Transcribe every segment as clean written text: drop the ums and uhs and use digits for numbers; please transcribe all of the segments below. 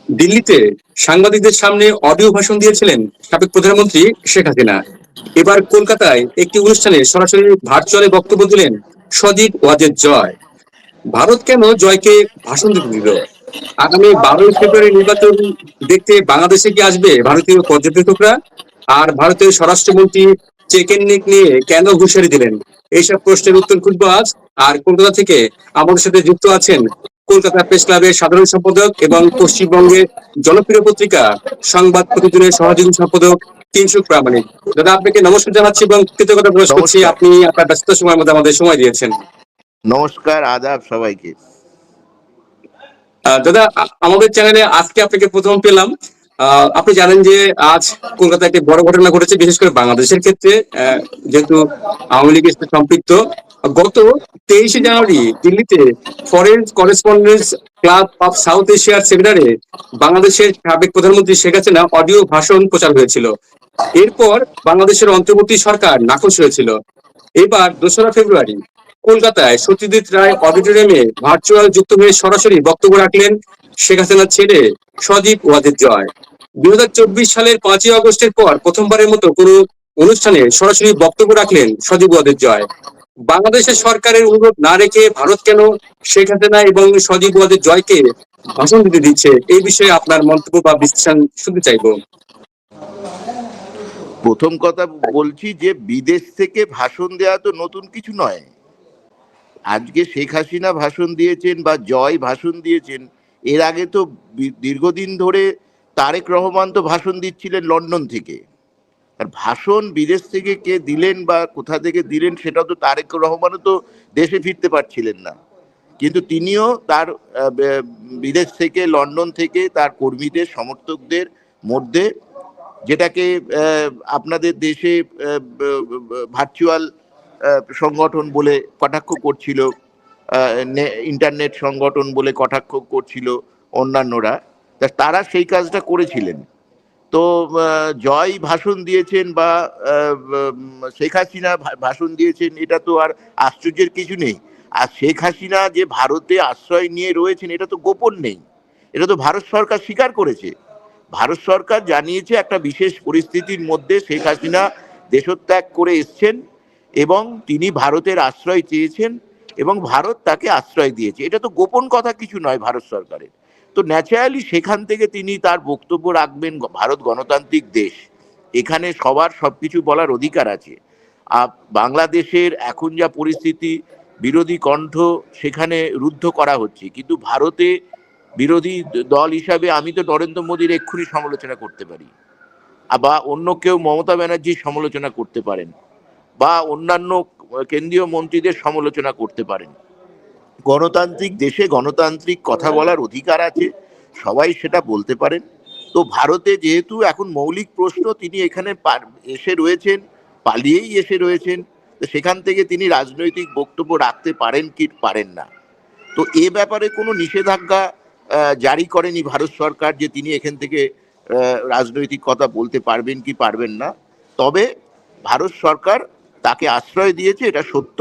দিল্লিতে সাংবাদিকদের সামনে অডিও ভাষণ দিয়েছিলেন সাবেক প্রধানমন্ত্রী শেখ হাসিনা। এবার কলকাতায় একটি অনুষ্ঠানে সরাসরি ভার্চুয়ালি বক্তব্য দিলেন সজীব ওয়াজেদ জয়। ভারত কেন জয়কে ভাষণ দিতে দিল? আগামী 12ই ফেব্রুয়ারি নির্বাচন দেখতে বাংলাদেশে কি আসবে ভারতীয় পর্যবেক্ষকরা? আর ভারতের স্বরাষ্ট্রমন্ত্রী চেকেন নেক নিয়ে কেন হুঁশিয়ারি দিলেন? এইসব প্রশ্নের উত্তর খুঁজবো আজ। আর কলকাতা থেকে আমাদের সাথে যুক্ত আছেন কলকাতা প্রেস ক্লাবের সাধারণ সম্পাদক এবং পশ্চিমবঙ্গের জনপ্রিয় পত্রিকা সংবাদ প্রতিদিনের সহযোগী সম্পাদক কিংসুক প্রামাণিক। দাদা, আপনাকে নমস্কার জানাচ্ছি এবং কৃতজ্ঞতা প্রকাশ করছি নমস্কার। আপনি আপনার ব্যস্ত সময়ের মধ্যে আমাদের সময় দিয়েছেন। নমস্কার, আদাব সবাইকে। দাদা, আমাদের চ্যানেলে আজকে আপনাকে প্রথম পেলাম। আপনি জানেন যে আজ কলকাতায় একটি বড় ঘটনা ঘটেছে, বিশেষ করে বাংলাদেশের ক্ষেত্রে। যেহেতু আওয়ামী লীগের সাথে সম্পৃক্ত, গত 23শে জানুয়ারি দিল্লিতে foreign correspondence club of south এশিয়ার সেমিনারে বাংলাদেশের সাবেক প্রধানমন্ত্রী শেখ হাসিনা অডিও ভাষণ প্রচার হয়েছিল। এরপর বাংলাদেশের অন্তর্বর্তী সরকার নাকচ হয়েছিল। এবার 2রা ফেব্রুয়ারি কলকাতায় সত্যজিৎ রায় অডিটোরিয়ামে ভার্চুয়াল যুক্ত হয়ে সরাসরি বক্তব্য রাখলেন শেখ হাসিনার ছেলে সজীব ওয়াজেদ জয়। 2024 সালের 5ই আগস্টের পর প্রথমবারের মতো কোনো অনুষ্ঠানে সরাসরি বক্তব্য রাখলেন সজীব ওয়াজেদ জয়। বাংলাদেশের সরকারের অনুরোধ না রেখে ভারত কেন শেখ হাসিনা এবং সজীব ওয়াজেদ জয়কে ভাষণ দিতে দিচ্ছে? এই বিষয়ে আপনার মন্তব্য বা বিশ্লেষণ শুনতে চাইবো। প্রথম কথা বলছি যে বিদেশ থেকে ভাষণ দেওয়া তো নতুন কিছু নয়। আজকে শেখ হাসিনা ভাষণ দিয়েছেন বা জয় ভাষণ দিয়েছেন, এর আগে তো দীর্ঘদিন ধরে তারেক রহমান তো ভাষণ দিচ্ছিলেন লন্ডন থেকে। আর ভাষণ বিদেশ থেকে কে দিলেন বা কোথা থেকে দিলেন সেটা তো তারেক রহমানও তো দেশে ফিরতে পারছিলেন না, কিন্তু তিনিও তার বিদেশ থেকে লন্ডন থেকে তার কর্মীদের সমর্থকদের মধ্যে, যেটাকে আপনাদের দেশে ভার্চুয়াল সংগঠন বলে কটাক্ষ করছিল, ইন্টারনেট সংগঠন বলে কটাক্ষ করছিল অন্যান্যরা, তারা সেই কাজটা করেছিলেন। তো জয় ভাষণ দিয়েছেন বা শেখ হাসিনা ভাষণ দিয়েছেন, এটা তো আর আশ্চর্যের কিছু নেই। আর শেখ হাসিনা যে ভারতে আশ্রয় নিয়ে রয়েছেন এটা তো গোপন নেই, এটা তো ভারত সরকার স্বীকার করেছে। ভারত সরকার জানিয়েছে একটা বিশেষ পরিস্থিতির মধ্যে শেখ হাসিনা দেশত্যাগ করে এসছেন এবং তিনি ভারতের আশ্রয় চেয়েছেন এবং ভারত তাকে আশ্রয় দিয়েছে। এটা তো গোপন কথা কিছু নয় ভারত সরকারের। তো ন্যাচারালি সেখান থেকে তিনি তার বক্তব্য রাখবেন। ভারত গণতান্ত্রিক দেশ, এখানে সবার সবকিছু বলার অধিকার আছে। বাংলাদেশের এখন যা পরিস্থিতি, বিরোধী কণ্ঠ সেখানে রুদ্ধ করা হচ্ছে, কিন্তু ভারতে বিরোধী দল হিসাবে আমি তো নরেন্দ্র মোদীর এক্ষুনি সমালোচনা করতে পারি, বা অন্য কেউ মমতা ব্যানার্জির সমালোচনা করতে পারেন, বা অন্যান্য কেন্দ্রীয় মন্ত্রীদের সমালোচনা করতে পারেন। গণতান্ত্রিক দেশে গণতান্ত্রিক কথা বলার অধিকার আছে, সবাই সেটা বলতে পারেন। তো ভারতে যেহেতু এখন মৌলিক প্রশ্ন, তিনি এখানে এসে রয়েছেন, পালিয়েই এসে রয়েছেন, তো সেখান থেকে তিনি রাজনৈতিক বক্তব্য রাখতে পারেন কি পারেন না। তো এ ব্যাপারে কোনো নিষেধাজ্ঞা জারি করেনি ভারত সরকার যে তিনি এখান থেকে রাজনৈতিক কথা বলতে পারবেন কি পারবেন না। তবে ভারত সরকার তাকে আশ্রয় দিয়েছে, এটা সত্য,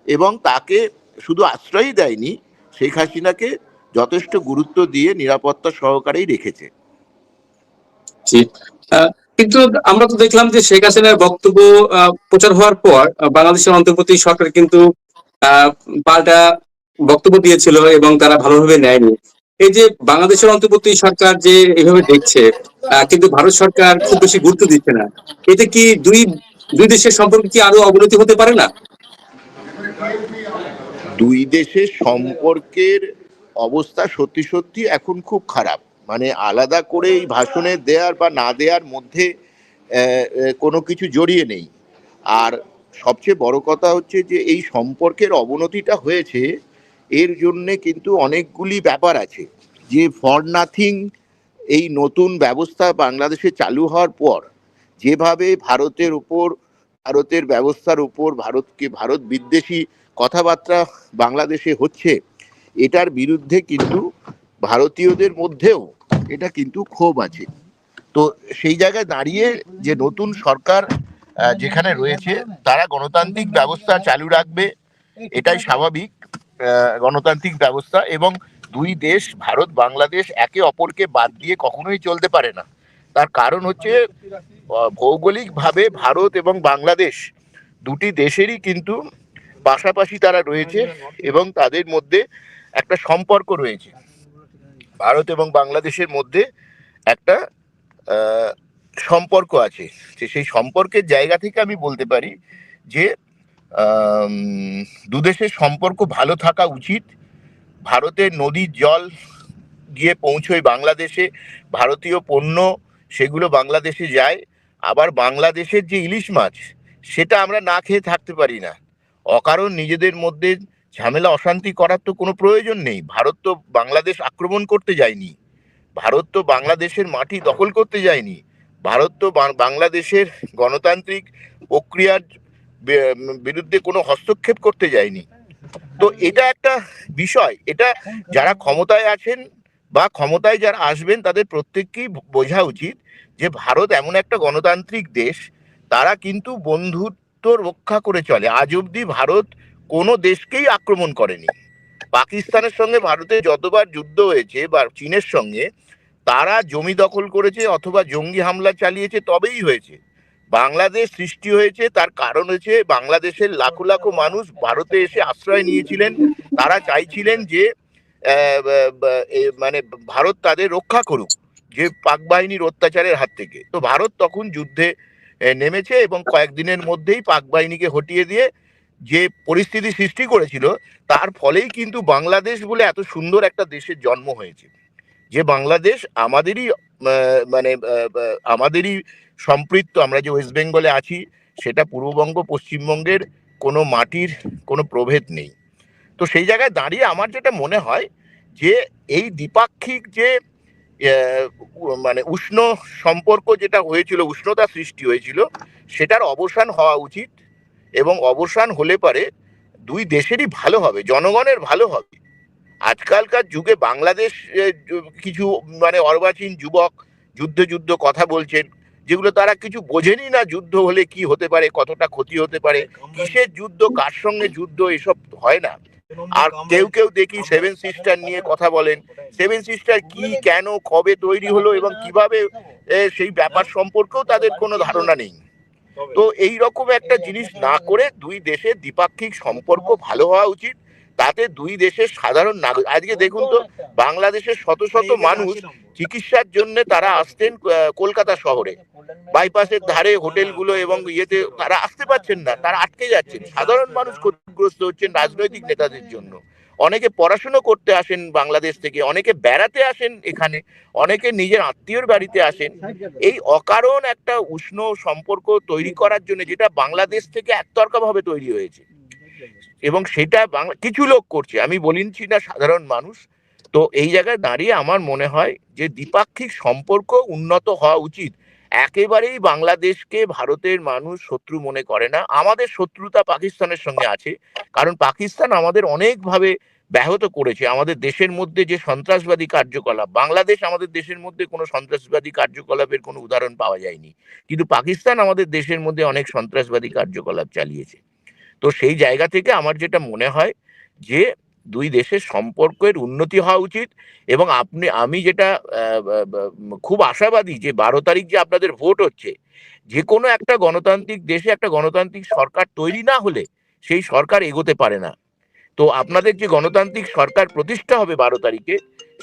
এবং তাকে শুধু আশ্রয়ই দেয়নি, শেখ হাসিনাকে যথেষ্ট গুরুত্ব দিয়ে নিরাপত্তা সহকারেই রেখেছে। কিন্তু আমরা তো দেখলাম যে শেখ হাসিনার বক্তব্য প্রচার হওয়ার পর বাংলাদেশের অন্তর্বর্তী সরকার কিন্তু পাল্টা বক্তব্য দিয়েছিল এবং তারা ভালোভাবে নেয়নি। এই যে বাংলাদেশের অন্তর্বর্তী সরকার যে এইভাবে দেখছে, কিন্তু ভারত সরকার খুব বেশি গুরুত্ব দিচ্ছে না, এতে কি দুই দুই দেশের সম্পর্ক কি আরো অবনতি হতে পারে না? দুই দেশের সম্পর্কের অবস্থা সত্যি সত্যি এখন খুব খারাপ। মানে আলাদা করে এই ভাষণে দেওয়ার বা না দেওয়ার মধ্যে কোনো কিছু জড়িয়ে নেই। আর সবচেয়ে বড় কথা হচ্ছে যে এই সম্পর্কের অবনতিটা হয়েছে, এর জন্যে কিন্তু অনেকগুলি ব্যাপার আছে। যে ফর নাথিং এই নতুন ব্যবস্থা বাংলাদেশে চালু হওয়ার পর যেভাবে ভারতের ব্যবস্থার উপর ভারত বিদ্বেষী কথাবার্তা বাংলাদেশে হচ্ছে, এটার বিরুদ্ধে কিন্তু ভারতীয়দের মধ্যেও এটা কিন্তু ক্ষোভ আছে। তো সেই জায়গায় দাঁড়িয়ে যে নতুন সরকার যেখানে রয়েছে, তারা গণতান্ত্রিক ব্যবস্থা চালু রাখবে, এটাই স্বাভাবিক। গণতান্ত্রিক ব্যবস্থা এবং দুই দেশ ভারত বাংলাদেশ একে অপরকে বাদ দিয়ে কখনোই চলতে পারে না। তার কারণ হচ্ছে ভৌগোলিকভাবে ভারত এবং বাংলাদেশ দুটি দেশেরই কিন্তু পাশাপাশি তারা রয়েছে এবং তাদের মধ্যে একটা সম্পর্ক রয়েছে। ভারত এবং বাংলাদেশের মধ্যে একটা সম্পর্ক আছে। সেই সম্পর্কের জায়গা থেকে আমি বলতে পারি যে দুদেশের সম্পর্ক ভালো থাকা উচিত। ভারতের নদীর জল গিয়ে পৌঁছয় বাংলাদেশে, ভারতীয় পণ্য সেগুলো বাংলাদেশে যায়। আবার বাংলাদেশের যে ইলিশ মাছ সেটা আমরা না খেয়ে থাকতে পারি না। অকারণ নিজেদের মধ্যে ঝামেলা অশান্তি করার তো কোনো প্রয়োজন নেই। ভারত তো বাংলাদেশ আক্রমণ করতে যায়নি, ভারত তো বাংলাদেশের মাটি দখল করতে যায়নি, ভারত তো বাংলাদেশের গণতান্ত্রিক প্রক্রিয়ার বিরুদ্ধে কোনো হস্তক্ষেপ করতে যায়নি। তো এটা একটা বিষয়, এটা যারা ক্ষমতায় আছেন বা ক্ষমতায় যারা আসবেন তাদের প্রত্যেককেই বোঝা উচিত যে ভারত এমন একটা গণতান্ত্রিক দেশ, তারা কিন্তু বন্ধুত্ব রক্ষা করে চলে। আজ অব্দি ভারত কোনো দেশকেই আক্রমণ করেনি। পাকিস্তানের সঙ্গে ভারতের যতবার যুদ্ধ হয়েছে বা চীনের সঙ্গে, তারা জমি দখল করেছে অথবা জঙ্গি হামলা চালিয়েছে তবেই হয়েছে। বাংলাদেশ সৃষ্টি হয়েছে তার কারণ হচ্ছে বাংলাদেশের লাখো লাখো মানুষ ভারতে এসে আশ্রয় নিয়েছিলেন। তারা চাইছিলেন যে মানে ভারত তাদের রক্ষা করুক যে পাক বাহিনীর অত্যাচারের হাত থেকে। তো ভারত তখন যুদ্ধে নেমেছে এবং কয়েকদিনের মধ্যেই পাক বাহিনীকে হটিয়ে দিয়ে যে পরিস্থিতি সৃষ্টি করেছিল, তার ফলেই কিন্তু বাংলাদেশ বলে এত সুন্দর একটা দেশের জন্ম হয়েছে। যে বাংলাদেশ আমাদেরই মানে আমাদেরই সম্পৃক্ত। আমরা যে ওয়েস্ট বেঙ্গলে আছি সেটা পূর্ববঙ্গ পশ্চিমবঙ্গের কোনো মাটির কোনো প্রভেদ নেই। তো সেই জায়গায় দাঁড়িয়ে আমার যেটা মনে হয় যে এই দ্বিপাক্ষিক যে মানে উষ্ণ সম্পর্ক যেটা হয়েছিল, উষ্ণতা সৃষ্টি হয়েছিল, সেটার অবসান হওয়া উচিত। এবং অবসান হলে পারে দুই দেশেরই ভালো হবে, জনগণের ভালো হবে। আজকালকার যুগে বাংলাদেশ কিছু মানে অর্বাচীন যুবক যুদ্ধ কথা বলছেন, যেগুলো তারা কিছু বোঝেনি না। যুদ্ধ হলে কি হতে পারে, কতটা ক্ষতি হতে পারে, কিসের যুদ্ধ, কার সঙ্গে যুদ্ধ, এসব হয় না। আর কেউ কেউ দেখি সেভেন সিস্টার নিয়ে কথা বলেন। সেভেন সিস্টার কি, কেন, কবে তৈরি হলো এবং কিভাবে সেই ব্যাপার সম্পর্কেও তাদের কোনো ধারণা নেই। তো এই রকম একটা জিনিস না করে দুই দেশের দ্বিপাক্ষিক সম্পর্ক ভালো হওয়া উচিত। তাতে দুই দেশের সাধারণ নাগরিক, আজকে দেখুন তো বাংলাদেশের শত শত মানুষ চিকিৎসার জন্য তারা আসতেন কলকাতা শহরে, বাইপাসের ধারে হোটেলগুলো এবং ইয়েতে তারা আসতে পারছেন না, তারা আটকে যাচ্ছেন। সাধারণ মানুষ ক্ষতিগ্রস্ত হচ্ছেন রাজনৈতিক নেতাদের জন্য। অনেকে পড়াশুনো করতে আসেন বাংলাদেশ থেকে, অনেকে বেড়াতে আসেন এখানে, অনেকে নিজের আত্মীয়র বাড়িতে আসেন। এই অকারণ একটা উষ্ণ সম্পর্ক তৈরি করার জন্য, যেটা বাংলাদেশ থেকে একতরফা ভাবে তৈরি হয়েছে এবং সেটা কিছু লোক করছে, আমি বলিনি না সাধারণ মানুষ। তো এই জায়গায় দাঁড়িয়ে আমার মনে হয় যে দ্বিপাক্ষিক সম্পর্ক উন্নত হওয়া উচিত। একেবারেই বাংলাদেশকে ভারতের মানুষ শত্রু মনে করে না। আমাদের শত্রুতা পাকিস্তানের সঙ্গে আছে, কারণ পাকিস্তান আমাদের অনেকভাবে ব্যাহত করেছে। আমাদের দেশের মধ্যে যে সন্ত্রাসবাদী কার্যকলাপ, বাংলাদেশ আমাদের দেশের মধ্যে কোনো সন্ত্রাসবাদী কার্যকলাপের কোনো উদাহরণ পাওয়া যায়নি, কিন্তু পাকিস্তান আমাদের দেশের মধ্যে অনেক সন্ত্রাসবাদী কার্যকলাপ চালিয়েছে। তো সেই জায়গা থেকে আমার যেটা মনে হয় যে দুই দেশের সম্পর্কের উন্নতি হওয়া উচিত। এবং আমি যেটা খুব আশাবাদী যে 12 তারিখ যে আপনাদের ভোট হচ্ছে, যে কোনো একটা গণতান্ত্রিক দেশে একটা গণতান্ত্রিক সরকার তৈরি না হলে সেই সরকার এগোতে পারে না। তো আপনাদের যে গণতান্ত্রিক সরকার প্রতিষ্ঠা হবে 12 তারিখে,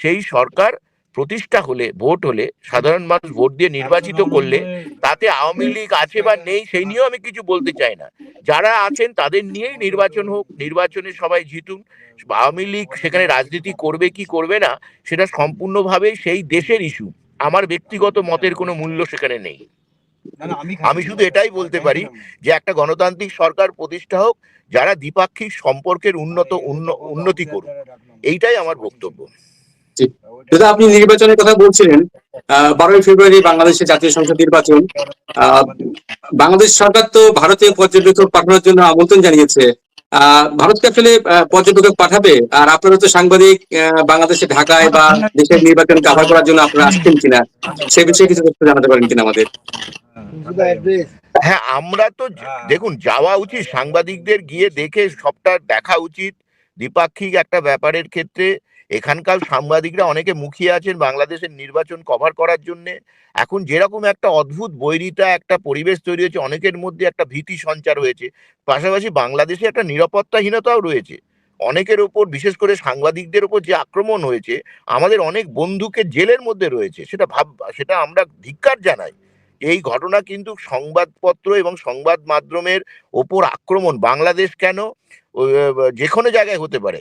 সেই সরকার প্রতিষ্ঠা হলে, ভোট হলে, সাধারণ মানুষ ভোট দিয়ে নির্বাচিত করলে, তাতে আওয়ামী লীগ আছে বা নেই সেই নিয়েও আমি কিছু বলতে চাই না। যারা আছেন তাদের নিয়েই নির্বাচন হোক, নির্বাচনে সবাই জিতুন। আওয়ামী লীগ সেখানে রাজনীতি করবে কি করবে না সেটা সম্পূর্ণভাবে সেই দেশের ইস্যু। আমার ব্যক্তিগত মতের কোনো মূল্য সেখানে নেই। আমি শুধু এটাই বলতে পারি যে একটা গণতান্ত্রিক সরকার প্রতিষ্ঠা হোক, যারা দ্বিপাক্ষিক সম্পর্কের উন্নতি করুক, এইটাই আমার বক্তব্য। যেটা আপনি নির্বাচনের কথা বলছিলেন, 12ই ফেব্রুয়ারি বাংলাদেশের জাতীয় সংসদ নির্বাচন। বাংলাদেশ সরকার তো ভারতে পর্যবেক্ষক পাঠানোর জন্য আমন্ত্রণ জানিয়েছে। ভারতকে আসলে পর্যবেক্ষক পাঠাবে? আর আপনারা তো সাংবাদিক, বাংলাদেশে ঢাকায় বা দেশের নির্বাচন কভার করার জন্য আপনারা আসছেন কিনা, সে বিষয়ে কিছু তথ্য জানাতে পারেন কিনা আমাদের? হ্যাঁ, আমরা তো দেখুন যাওয়া উচিত, সাংবাদিকদের গিয়ে দেখে সবটা দেখা উচিত দ্বিপাক্ষিক একটা ব্যাপারের ক্ষেত্রে। এখানকার সাংবাদিকরা অনেকে মুখিয়ে আছেন বাংলাদেশের নির্বাচন কভার করার জন্য। এখন যেরকম একটা অদ্ভুত বৈরিতা একটা পরিবেশ তৈরি হয়েছে, অনেকের মধ্যে একটা ভীতি সঞ্চার হয়েছে, পাশাপাশি বাংলাদেশে একটা নিরাপত্তাহীনতাও রয়েছে অনেকের ওপর, বিশেষ করে সাংবাদিকদের ওপর যে আক্রমণ হয়েছে, আমাদের অনেক বন্ধুকে জেলের মধ্যে রয়েছে, সেটা আমরা ধিক্কার জানাই। এই ঘটনা কিন্তু সংবাদপত্র এবং সংবাদ মাধ্যমের ওপর আক্রমণ বাংলাদেশ কেন যে কোনো জায়গায় হতে পারে,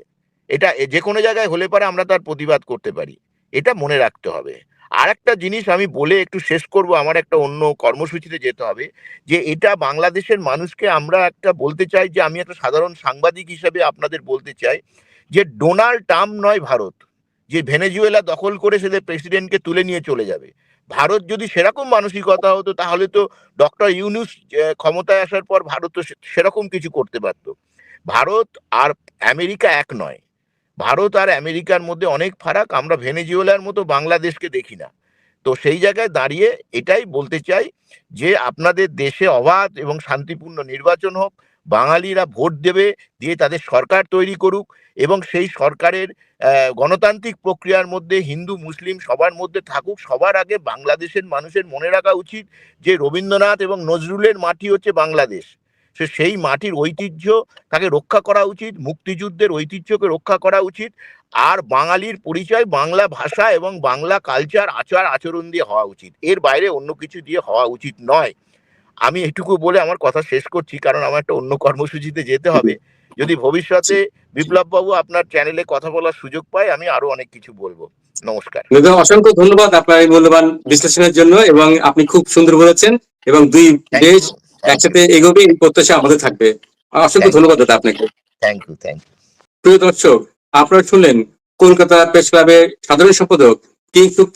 এটা যে কোনো জায়গায় হলে পারে আমরা তার প্রতিবাদ করতে পারি, এটা মনে রাখতে হবে। আর একটা জিনিস আমি বলে একটু শেষ করব, আমার একটা অন্য কর্মসূচিতে যেতে হবে, যে এটা বাংলাদেশের মানুষকে আমরা একটা বলতে চাই, যে আমি একটা সাধারণ সাংবাদিক হিসেবে আপনাদের বলতে চাই, যে ডোনাল্ড ট্রাম্প নয় ভারত, যে ভেনেজুয়েলা দখল করে সেদের প্রেসিডেন্টকে তুলে নিয়ে চলে যাবে। ভারত যদি সেরকম মানসিকতা হতো, তাহলে তো ডক্টর ইউনূস ক্ষমতায় আসার পর ভারত তো সেরকম কিছু করতে পারত। ভারত আর আমেরিকা এক নয়, ভারত আর আমেরিকার মধ্যে অনেক ফারাক। আমরা ভেনেজুয়েলার মতো বাংলাদেশকে দেখি না। তো সেই জায়গায় দাঁড়িয়ে এটাই বলতে চাই, যে আপনাদের দেশে অবাধ এবং শান্তিপূর্ণ নির্বাচন হোক, বাঙালিরা ভোট দেবে, দিয়ে তাদের সরকার তৈরি করুক, এবং সেই সরকারের গণতান্ত্রিক প্রক্রিয়ার মধ্যে হিন্দু মুসলিম সবার মধ্যে থাকুক। সবার আগে বাংলাদেশের মানুষের মনে রাখা উচিত যে রবীন্দ্রনাথ এবং নজরুলের মাটি হচ্ছে বাংলাদেশ। সেই মাটির ঐতিহ্য তাকে রক্ষা করা উচিত, মুক্তিযুদ্ধের ঐতিহ্যকে রক্ষা করা উচিত। আর বাঙালির পরিচয় বাংলা ভাষা এবং বাংলা কালচার, আচার আচরণ দিয়ে হওয়া উচিত, এর বাইরে অন্য কিছু দিয়ে হওয়া উচিত নয়। আমি এটুকু বলে আমার কথা শেষ করছি, কারণ আমার একটা অন্য কর্মসূচিতে যেতে হবে। যদি ভবিষ্যতে বিপ্লব বাবু আপনার চ্যানেলে কথা বলার সুযোগ পাই, আমি আরো অনেক কিছু বলবো। নমস্কার। দাদা, অসংখ্য ধন্যবাদ আপনার এই মূল্যবান বিশ্লেষণের জন্য, এবং আপনি খুব সুন্দর বলেছেন, এবং দুই থ্যাংক দেশ ইউ, থ্যাংক ইউ, একসাথে এগোবে এই প্রত্যাশা আমাদের থাকবে। অসংখ্য থ্যাংক ধন্যবাদ দাদা আপনাকে। Thank you, thank you. প্রিয় দর্শক, আপনারা শুনলেন কলকাতা প্রেস ক্লাবের সাধারণ সম্পাদক কিংসুক